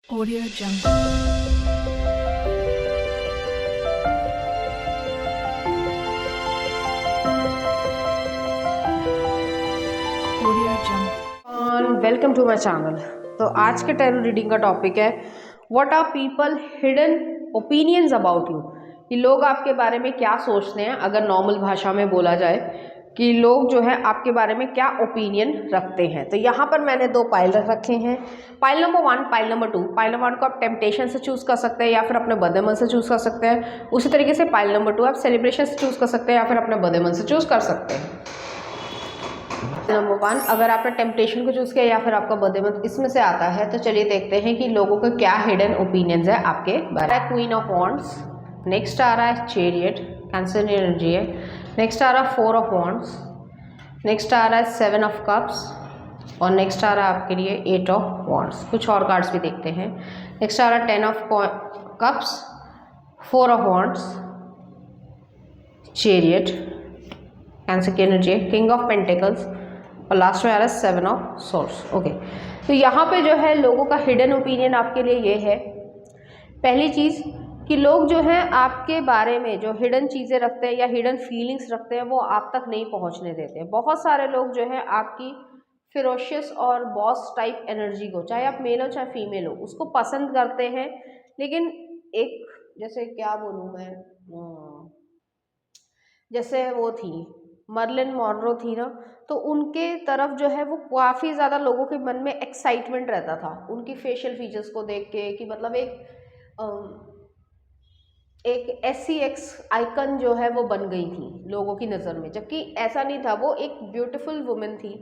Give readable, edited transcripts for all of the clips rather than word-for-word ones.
Audio Jungle. Audio Jungle. Welcome to my channel. तो आज के टैरो रीडिंग का टॉपिक है what are people hidden opinions about you. कि लोग आपके बारे में क्या सोचते हैं, अगर नॉर्मल भाषा में बोला जाए कि लोग जो है आपके बारे में क्या ओपिनियन रखते हैं। तो यहाँ पर मैंने दो पाइल रख रखे हैं, pile number 1, pile number 2। Pile number 1 को आप टेम्पटेशन से चूज़ कर सकते हैं या फिर अपने बदे मन से चूज़ कर सकते हैं। उसी तरीके से पाइल नंबर 2 आप सेलिब्रेशन से चूज़ कर सकते हैं या फिर अपने बदे मन से चूज़ कर सकते हैं। नंबर 1, अगर आपने टेम्पटेशन को चूज़ किया या फिर आपका बर्थडे मंथ इसमें से आता है, तो चलिए देखते हैं कि लोगों के क्या हिडन ओपिनियंस है आपके बारे में। क्वीन ऑफ वॉन्ड्स, नेक्स्ट आ रहा है चैरियट, कैंसर एनर्जी है। नेक्स्ट आ रहा है 4 ऑफ वॉन्ड्स, नेक्स्ट आ रहा है 7 ऑफ कप्स और नेक्स्ट आ रहा है आपके लिए 8 ऑफ वॉन्ड्स। कुछ और कार्ड्स भी देखते हैं। नेक्स्ट आ रहा है 10 of cups, 4 of wands, chariot, cancer की एनर्जी है, किंग ऑफ पेंटिकल्स और लास्ट में आ रहा है 7 ऑफ सोर्स। ओके, तो यहाँ पे जो है लोगों का हिडन ओपिनियन आपके लिए ये है। पहली चीज़ कि लोग जो हैं आपके बारे में जो हिडन चीज़ें रखते हैं या हिडन फीलिंग्स रखते हैं वो आप तक नहीं पहुँचने देते हैं। बहुत सारे लोग जो हैं आपकी फिरोशियस और बॉस टाइप एनर्जी को, चाहे आप मेल हो चाहे फीमेल हो, उसको पसंद करते हैं। लेकिन एक, जैसे क्या बोलूँ मैं, जैसे वो थी मर्लिन मॉनरो थी ना, तो उनके तरफ जो है वो काफ़ी ज़्यादा लोगों के मन में एक्साइटमेंट रहता था उनकी फेशियल फीचर्स को देख के, कि मतलब एक SCX आइकन जो है वो बन गई थी लोगों की नज़र में। जबकि ऐसा नहीं था, वो एक ब्यूटीफुल वुमेन थी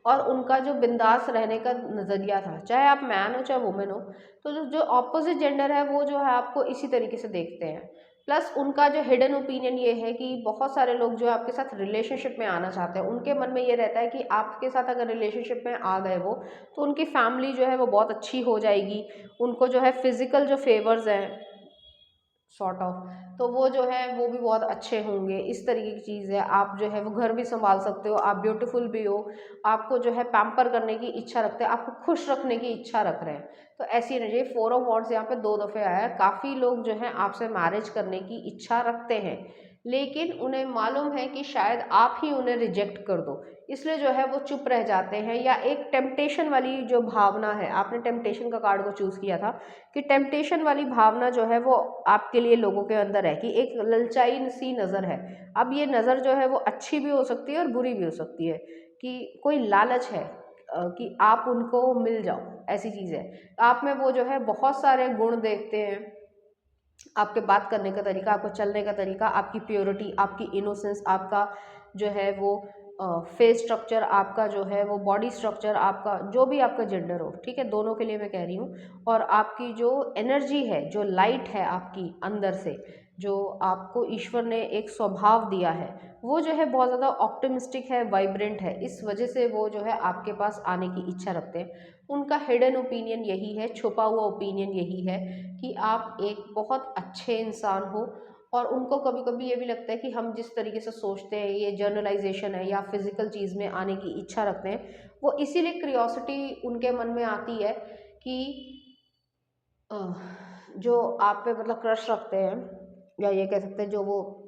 और उनका जो बिंदास रहने का नज़रिया था, चाहे आप मैन हो चाहे वुमेन हो, तो जो ऑपोजिट जेंडर है वो जो है आपको इसी तरीके से देखते हैं। प्लस उनका जो हिडन ओपिनियन ये है कि बहुत सारे लोग जो है आपके साथ रिलेशनशिप में आना चाहते हैं। उनके मन में ये रहता है कि आपके साथ अगर रिलेशनशिप में आ गए वो, तो उनकी फैमिली जो है वो बहुत अच्छी हो जाएगी। उनको जो है फिजिकल जो फेवर्स हैं सॉर्ट ऑफ, तो वो जो है वो भी बहुत अच्छे होंगे। इस तरीके की चीज़ है। आप जो है वो घर भी संभाल सकते हो, आप ब्यूटीफुल भी हो, आपको जो है पैम्पर करने की इच्छा रखते हैं, आपको खुश रखने की इच्छा रख रहे हैं। तो ऐसी एनर्जी 4 ऑफ वॉन्ड्स यहाँ पे 2 दफ़े आया है। काफ़ी लोग जो हैं आपसे मैरिज करने की इच्छा रखते हैं, लेकिन उन्हें मालूम है कि शायद आप ही उन्हें रिजेक्ट कर दो, इसलिए जो है वो चुप रह जाते हैं। या एक टेम्पटेशन वाली जो भावना है, आपने टेम्पटेशन का कार्ड को चूज़ किया था, कि टेम्पटेशन वाली भावना जो है वो आपके लिए लोगों के अंदर है, कि एक ललचाई सी नज़र है। अब ये नज़र जो है वो अच्छी भी हो सकती है और बुरी भी हो सकती है, कि कोई लालच है कि आप उनको मिल जाओ, ऐसी चीज़ है। आप में वो जो है बहुत सारे गुण देखते हैं, आपके बात करने का तरीका, आपको चलने का तरीका, आपकी प्योरिटी, आपकी इनोसेंस, आपका जो है वो फेस स्ट्रक्चर, आपका जो है वो बॉडी स्ट्रक्चर, आपका जो भी आपका जेंडर हो, ठीक है, दोनों के लिए मैं कह रही हूँ। और आपकी जो एनर्जी है, जो लाइट है आपकी अंदर से, जो आपको ईश्वर ने एक स्वभाव दिया है, वो जो है बहुत ज़्यादा ऑप्टिमिस्टिक है, वाइब्रेंट है। इस वजह से वो जो है आपके पास आने की इच्छा रखते हैं। उनका हिडन ओपिनियन यही है, छुपा हुआ ओपिनियन यही है कि आप एक बहुत अच्छे इंसान हो। और उनको कभी कभी ये भी लगता है कि हम जिस तरीके से सोचते हैं, ये जर्नलाइजेशन है या फिजिकल चीज़ में आने की इच्छा रखते हैं, वो इसीलिए क्रियोसिटी उनके मन में आती है कि अ, जो आप पे मतलब क्रश रखते हैं, या ये कह सकते हैं जो वो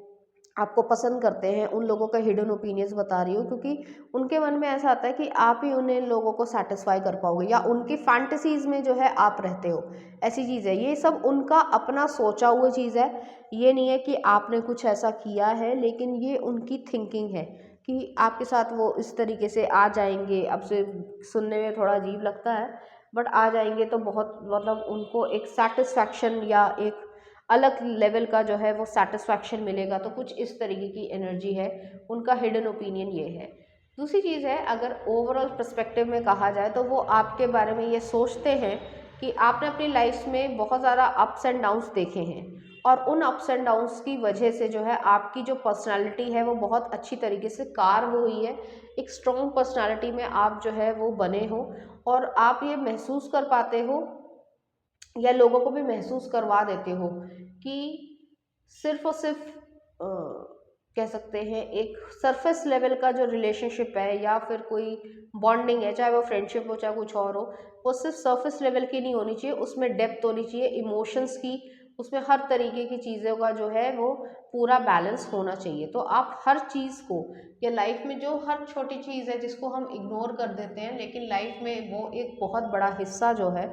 आपको पसंद करते हैं, उन लोगों का हिडन ओपिनियंस बता रही हूँ। क्योंकि उनके मन में ऐसा आता है कि आप ही उन्हें लोगों को सेटिस्फाई कर पाओगे, या उनकी फैंटेसीज में जो है आप रहते हो, ऐसी चीज़ है। ये सब उनका अपना सोचा हुआ चीज़ है, ये नहीं है कि आपने कुछ ऐसा किया है, लेकिन ये उनकी थिंकिंग है कि आपके साथ वो इस तरीके से आ जाएंगे। अब से सुनने में थोड़ा अजीब लगता है, बट आ जाएंगे तो बहुत मतलब उनको एक सेटिस्फैक्शन या एक अलग लेवल का जो है वो सेटिस्फैक्शन मिलेगा। तो कुछ इस तरीके की एनर्जी है, उनका हिडन ओपिनियन ये है। दूसरी चीज़ है, अगर ओवरऑल पर्सपेक्टिव में कहा जाए तो वो आपके बारे में ये सोचते हैं कि आपने अपनी लाइफ में बहुत ज़्यादा अप्स एंड डाउन्स देखे हैं, और उन अप्स एंड डाउन्स की वजह से जो है आपकी जो पर्सनालिटी है वो बहुत अच्छी तरीके से कार्व हुई है। एक स्ट्रॉन्ग पर्सनालिटी में आप जो है वो बने हो, और आप ये महसूस कर पाते हो या लोगों को भी महसूस करवा देते हो कि सिर्फ और सिर्फ कह सकते हैं एक सरफेस लेवल का जो रिलेशनशिप है या फिर कोई बॉन्डिंग है, चाहे वो फ्रेंडशिप हो चाहे कुछ और हो, वो सिर्फ सरफेस लेवल की नहीं होनी चाहिए, उसमें डेप्थ होनी चाहिए इमोशंस की, उसमें हर तरीके की चीज़ों का जो है वो पूरा बैलेंस होना चाहिए। तो आप हर चीज़ को, या लाइफ में जो हर छोटी चीज़ है जिसको हम इग्नोर कर देते हैं, लेकिन लाइफ में वो एक बहुत बड़ा हिस्सा जो है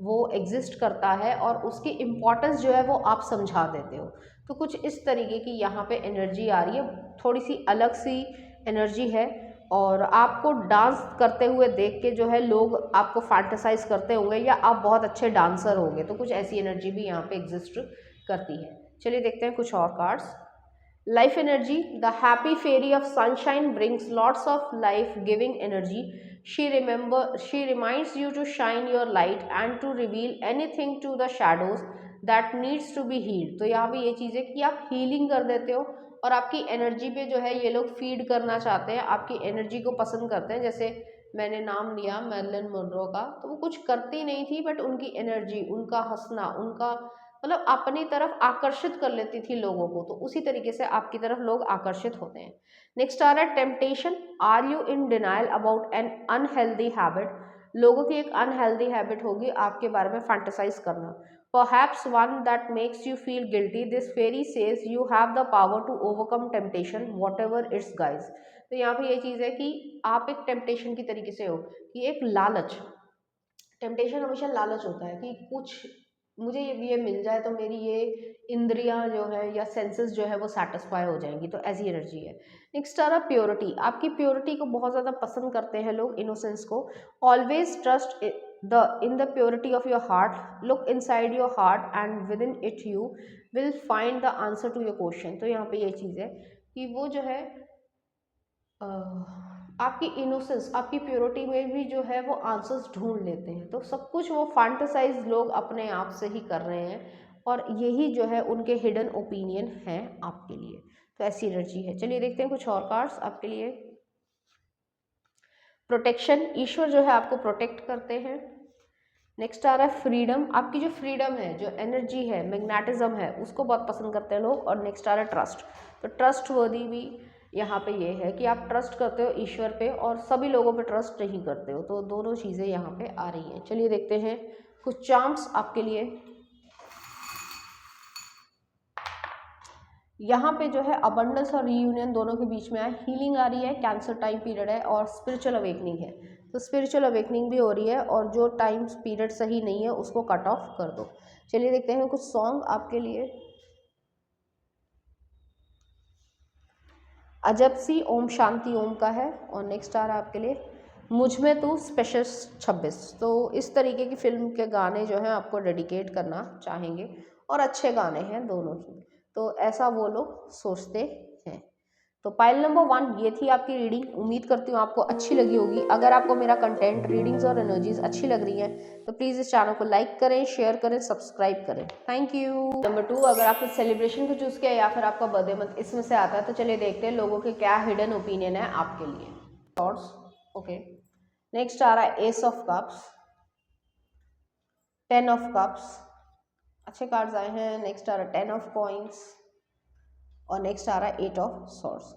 वो एग्जिस्ट करता है और उसकी इम्पोर्टेंस जो है वो आप समझा देते हो। तो कुछ इस तरीके की यहाँ पे एनर्जी आ रही है, थोड़ी सी अलग सी एनर्जी है। और आपको डांस करते हुए देख के जो है लोग आपको फैंटेसाइज करते होंगे या आप बहुत अच्छे डांसर होंगे, तो कुछ ऐसी एनर्जी भी यहाँ पे एग्जिस्ट करती है। चलिए देखते हैं कुछ और cards. Life energy, the happy fairy of sunshine brings lots of life giving energy. She reminds you to shine your light and to reveal anything to the shadows that needs to be healed. तो यहाँ पे ये चीज़ है कि आप healing कर देते हो और आपकी एनर्जी पे जो है ये लोग फीड करना चाहते हैं, आपकी एनर्जी को पसंद करते हैं। जैसे मैंने नाम लिया मैरिलन मोनरो का, तो वो कुछ करती नहीं थी बट उनकी एनर्जी, उनका हंसना, उनका मतलब अपनी तरफ आकर्षित कर लेती थी लोगों को, तो उसी तरीके से आपकी तरफ लोग आकर्षित होते हैं। नेक्स्ट आ रहा है temptation, are you in denial about an unhealthy habit. लोगों की एक अनहेल्दी हैबिट होगी आपके बारे में फैंटेसाइज करना। Perhaps one that makes you feel guilty, this fairy says you have the power to overcome temptation whatever it's guys. तो यहाँ पे ये चीज़ है कि आप एक टेम्पटेशन की तरीके से हो, कि एक लालच, टेम्पटेशन हमेशा लालच होता है कि कुछ मुझे ये मिल जाए तो मेरी ये इंद्रियां जो है या सेंसेस जो है वो सेटिस्फाई हो जाएंगी, तो ऐसी एनर्जी है। नेक्स्ट आ रहा प्योरिटी, आपकी प्योरिटी को बहुत ज़्यादा पसंद करते हैं लोग, इनोसेंस को। Always trust in the purity of your heart, look inside your heart and within it you will find the answer to your question. तो यहाँ पे ये चीज़ है कि वो जो है आपकी इनोसेंस, आपकी प्योरिटी में भी जो है वो आंसर्स ढूंढ लेते हैं। तो सब कुछ वो फैंटेसाइज लोग अपने आप से ही कर रहे हैं और यही जो है उनके हिडन ओपिनियन है आपके लिए। तो ऐसी एनर्जी है। चलिए देखते हैं कुछ और कार्ड्स आपके लिए। प्रोटेक्शन, ईश्वर जो है आपको प्रोटेक्ट करते हैं। नेक्स्ट आ रहा है फ्रीडम, आपकी जो फ्रीडम है, जो एनर्जी है, मैग्नेटिज्म है, उसको बहुत पसंद करते हैं लोग। और नेक्स्ट आ रहा है ट्रस्ट, तो ट्रस्ट वर्दी भी यहाँ पे ये है कि आप ट्रस्ट करते हो ईश्वर पे और सभी लोगों पे ट्रस्ट नहीं करते हो, तो दोनों चीज़ें यहाँ पे आ रही हैं। चलिए देखते हैं कुछ चार्म्स आपके लिए। यहाँ पे जो है अबंडेंस और रीयूनियन दोनों के बीच में है, हीलिंग आ रही है, कैंसर टाइम पीरियड है और स्पिरिचुअल अवेकनिंग है। तो स्पिरिचुअल अवेकनिंग भी हो रही है और जो टाइम पीरियड सही नहीं है उसको कट ऑफ कर दो। चलिए देखते हैं कुछ सॉन्ग आपके लिए। अजब सी ओम शांति ओम का है। और नेक्स्ट आ रहा है आपके लिए मुझ में तू स्पेशल 26। तो इस तरीके की फिल्म के गाने जो हैं आपको डेडिकेट करना चाहेंगे और अच्छे गाने हैं दोनों ही, तो ऐसा वो लोग सोचते हैं। तो पाइल नंबर 1 ये थी आपकी रीडिंग। उम्मीद करती हूँ आपको अच्छी लगी होगी। अगर आपको मेरा कंटेंट, रीडिंग्स और एनर्जीज अच्छी लग रही हैं तो प्लीज़ इस चैनल को लाइक करें, शेयर करें, सब्सक्राइब करें। Thank you. नंबर 2, अगर आपने सेलिब्रेशन को चूज़ किया या फिर आपका बर्थडे मंथ इसमें से आता है तो चलिए देखते हैं लोगों के क्या हिडन ओपिनियन है आपके लिए। Thoughts, okay. नेक्स्ट आ रहा है S of cups, 10 of cups, अच्छे कार्ड्स आए हैं। नेक्स्ट आ रहा है 10 ऑफ कॉइन्स और नेक्स्ट आ रहा है 8 ऑफ सॉर्ड्स।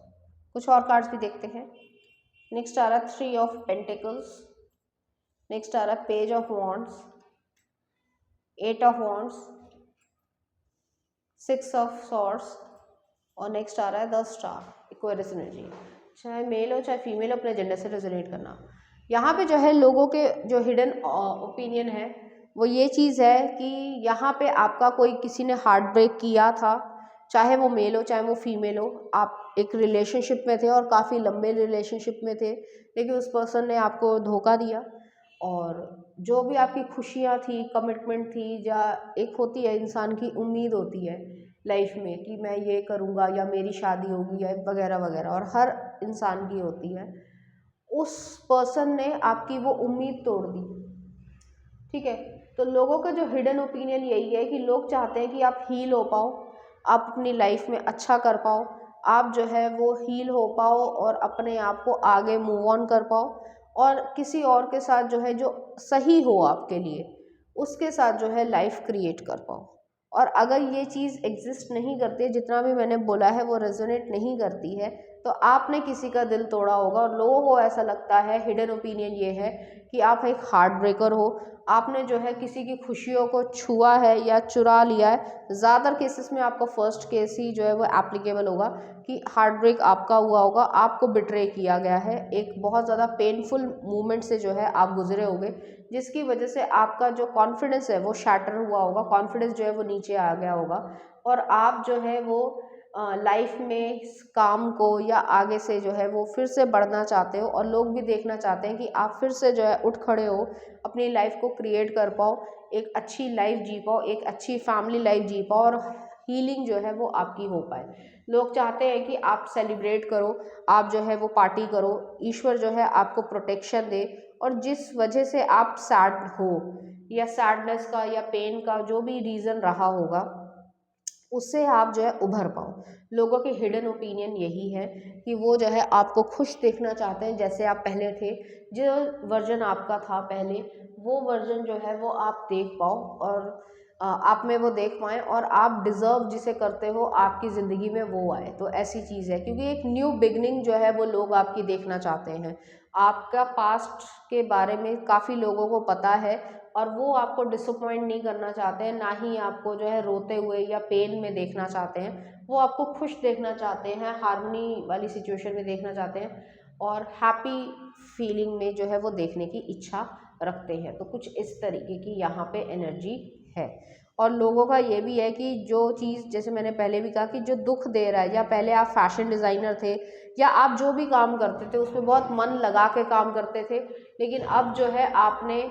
कुछ और कार्ड्स भी देखते हैं। नेक्स्ट आ रहा है 3 ऑफ पेंटिकल्स, नेक्स्ट आ रहा है page of wands, 8 of wands, 6 of swords और नेक्स्ट आ रहा है द स्टार, इक्वेरियस एनर्जी। चाहे मेल हो चाहे फीमेल, अपने जेंडर से रेजोनेट करना। यहाँ पे जो है लोगों के जो हिडन ओपिनियन है वो ये चीज़ है कि यहाँ पे आपका कोई किसी ने हार्ट ब्रेक किया था, चाहे वो मेल हो चाहे वो फीमेल हो। आप एक रिलेशनशिप में थे और काफ़ी लंबे रिलेशनशिप में थे, लेकिन उस पर्सन ने आपको धोखा दिया और जो भी आपकी खुशियाँ थी, कमिटमेंट थी, या एक होती है इंसान की उम्मीद होती है लाइफ में कि मैं ये करूँगा या मेरी शादी होगी या वगैरह वगैरह, और हर इंसान की होती है। उस पर्सन ने आपकी वो उम्मीद तोड़ दी, ठीक है। तो लोगों का जो हिडन ओपिनियन यही है कि लोग चाहते हैं कि आप हील हो पाओ, आप अपनी लाइफ में अच्छा कर पाओ, आप जो है वो हील हो पाओ और अपने आप को आगे मूव ऑन कर पाओ और किसी और के साथ जो है जो सही हो आपके लिए उसके साथ जो है लाइफ क्रिएट कर पाओ। और अगर ये चीज़ एग्जिस्ट नहीं करती है, जितना भी मैंने बोला है वो रेजोनेट नहीं करती है, तो आपने किसी का दिल तोड़ा होगा और लोगों को ऐसा लगता है, हिडन ओपिनियन ये है कि आप एक हार्ट ब्रेकर हो, आपने जो है किसी की खुशियों को छुआ है या चुरा लिया है। ज़्यादातर केसेस में आपका फर्स्ट केस ही जो है वो एप्लीकेबल होगा कि हार्ट ब्रेक आपका हुआ होगा, आपको बिट्रे किया गया है, एक बहुत ज़्यादा पेनफुल मोमेंट से जो है आप गुजरे होंगे, जिसकी वजह से आपका जो कॉन्फिडेंस है वो शैटर हुआ होगा, कॉन्फिडेंस जो है वो नीचे आ गया होगा और आप जो है वो लाइफ में इस काम को या आगे से जो है वो फिर से बढ़ना चाहते हो और लोग भी देखना चाहते हैं कि आप फिर से जो है उठ खड़े हो, अपनी लाइफ को क्रिएट कर पाओ, एक अच्छी लाइफ जी पाओ, एक अच्छी फैमिली लाइफ जी पाओ और हीलिंग जो है वो आपकी हो पाए। लोग चाहते हैं कि आप सेलिब्रेट करो, आप जो है वो पार्टी करो, ईश्वर जो है आपको प्रोटेक्शन दे और जिस वजह से आप सैड हो या सैडनेस का या पेन का जो भी रीज़न रहा होगा, उससे आप जो है उभर पाओ। लोगों की हिडन ओपिनियन यही है कि वो जो है आपको खुश देखना चाहते हैं जैसे आप पहले थे, जो वर्जन आपका था पहले, वो वर्जन जो है वो आप देख पाओ और आप में वो देख पाएँ और आप डिज़र्व जिसे करते हो आपकी ज़िंदगी में वो आए। तो ऐसी चीज़ है, क्योंकि एक न्यू बिगनिंग जो है वो लोग आपकी देखना चाहते हैं। आपका पास्ट के बारे में काफ़ी लोगों को पता है और वो आपको डिसअपॉइंट नहीं करना चाहते हैं, ना ही आपको जो है रोते हुए या पेन में देखना चाहते हैं। वो आपको खुश देखना चाहते हैं, हार्मनी वाली सिचुएशन में देखना चाहते हैं और हैप्पी फीलिंग में जो है वो देखने की इच्छा रखते हैं। तो कुछ इस तरीके की यहाँ पे एनर्जी है। और लोगों का ये भी है कि जो चीज़, जैसे मैंने पहले भी कहा, कि जो दुख दे रहा है, या पहले आप फैशन डिज़ाइनर थे या आप जो भी काम करते थे उसमें बहुत मन लगा के काम करते थे, लेकिन अब जो है आपने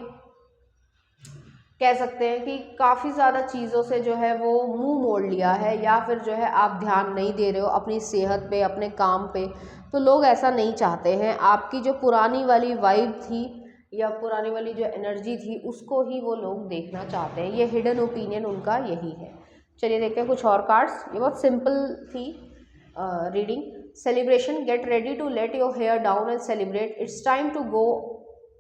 कह सकते हैं कि काफ़ी ज़्यादा चीज़ों से जो है वो मुंह मोड़ लिया है, या फिर जो है आप ध्यान नहीं दे रहे हो अपनी सेहत पे, अपने काम पे। तो लोग ऐसा नहीं चाहते हैं, आपकी जो पुरानी वाली वाइब थी या पुरानी वाली जो एनर्जी थी उसको ही वो लोग देखना चाहते हैं। ये हिडन ओपिनियन उनका यही है। चलिए देखते हैं कुछ और कार्ड्स। ये बहुत सिंपल थी reading. Celebration, get ready to let your hair down and celebrate, it's time to go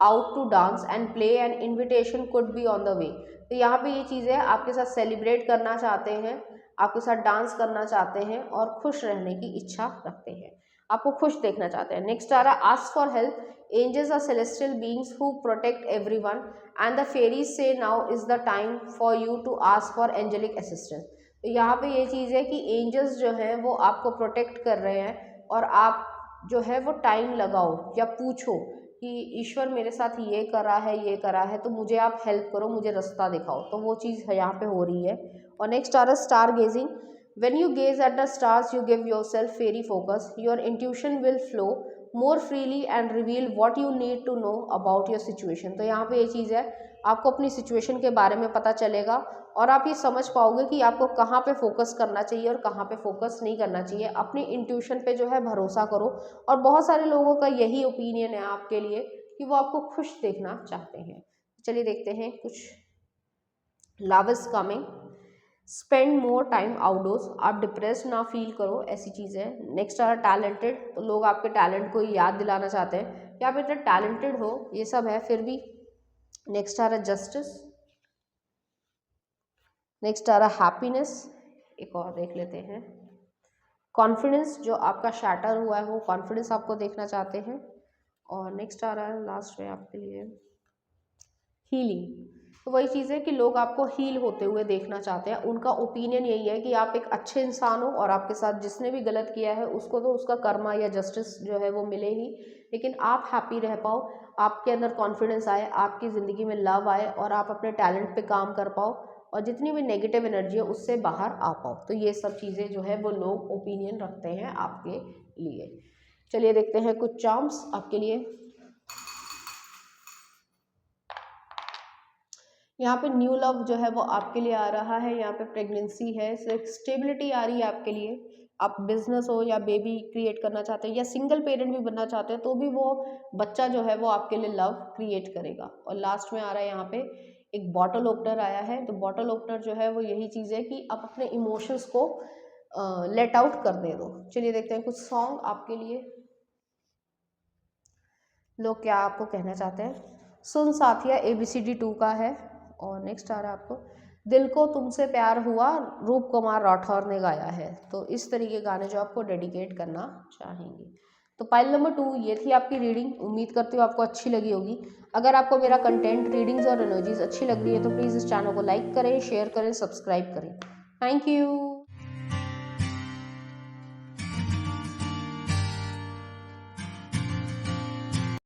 out to dance and play and invitation could be on the way. तो यहाँ पे ये चीज़ है, आपके साथ सेलिब्रेट करना चाहते हैं, आपके साथ डांस करना चाहते हैं और खुश रहने की इच्छा रखते हैं, आपको खुश देखना चाहते हैं। नेक्स्ट आ रहा है ask for help, angels are celestial beings who protect everyone and the fairies say now is the time for you to ask for angelic assistance. तो यहाँ पे ये चीज़ है कि एंजल्स जो हैं वो आपको प्रोटेक्ट कर रहे हैं और आप जो है वो टाइम लगाओ या पूछो कि ईश्वर मेरे साथ ये करा है, ये करा है, तो मुझे आप हेल्प करो, मुझे रास्ता दिखाओ। तो वो चीज़ यहाँ पे हो रही है। और नेक्स्ट आ रहा है star gazing, when you gaze at the stars you give yourself fairy focus, your intuition will flow more freely and reveal what you need to know about your situation. तो यहाँ पे ये चीज़ है, आपको अपनी सिचुएशन के बारे में पता चलेगा और आप ये समझ पाओगे कि आपको कहाँ पे फोकस करना चाहिए और कहाँ पे फोकस नहीं करना चाहिए। अपनी इंट्यूशन पे जो है भरोसा करो। और बहुत सारे लोगों का यही ओपिनियन है आपके लिए कि वो आपको खुश देखना चाहते हैं। चलिए देखते हैं कुछ। Love is coming, spend more time outdoors, आप डिप्रेस ना फील करो, ऐसी चीज़ है। नेक्स्ट आ टैलेंटेड, तो लोग आपके टैलेंट को याद दिलाना चाहते हैं कि आप इतने टैलेंटेड हो, ये सब है फिर भी। नेक्स्ट आ रहा जस्टिस। नेक्स्ट आ रहा हैप्पीनेस, एक और देख लेते हैं। कॉन्फिडेंस, जो आपका शैटर हुआ है वो कॉन्फिडेंस आपको देखना चाहते हैं। और नेक्स्ट आ रहा है लास्ट में आपके लिए हीलिंग। तो वही चीज़ है कि लोग आपको हील होते हुए देखना चाहते हैं। उनका ओपिनियन यही है कि आप एक अच्छे इंसान हो और आपके साथ जिसने भी गलत किया है उसको तो उसका कर्मा या जस्टिस जो है वो मिले ही, लेकिन आप हैप्पी रह पाओ, आपके अंदर कॉन्फिडेंस आए, आपकी ज़िंदगी में लव आए और आप अपने टैलेंट पे काम कर पाओ और जितनी भी नेगेटिव एनर्जी है उससे बाहर आ पाओ। तो ये सब चीज़ें जो है वो लोग ओपिनियन रखते हैं आपके लिए। चलिए देखते हैं कुछ चार्म्स आपके लिए। यहाँ पे न्यू लव जो है वो आपके लिए आ रहा है, यहाँ पे प्रेगनेंसी है, स्टेबिलिटी आ रही है आपके लिए। आप बिजनेस हो या बेबी क्रिएट करना चाहते हैं या सिंगल पेरेंट भी बनना चाहते हैं तो भी वो बच्चा जो है वो आपके लिए लव क्रिएट करेगा। और लास्ट में आ रहा है यहाँ पे एक बॉटल ओपनर आया है। तो बॉटल ओपनर जो है वो यही चीज़ है कि आप अपने इमोशंस को लेट आउट कर दे दो। चलिए देखते हैं कुछ सॉन्ग आपके लिए, लोग क्या आपको कहना चाहते हैं। सुन साथिया ABCD 2 का है। और नेक्स्ट आ रहा है आपको दिल को तुमसे प्यार हुआ रूप कुमार राठौर ने गाया है। तो इस तरीके गाने जो आपको डेडिकेट करना चाहेंगे। तो पाइल नंबर 2 ये थी आपकी रीडिंग। उम्मीद करती हूँ आपको अच्छी लगी होगी। अगर आपको मेरा कंटेंट, रीडिंग्स और एनर्जीज अच्छी लग रही है तो प्लीज़ इस चैनल को लाइक करें, शेयर करें, सब्सक्राइब करें। Thank you.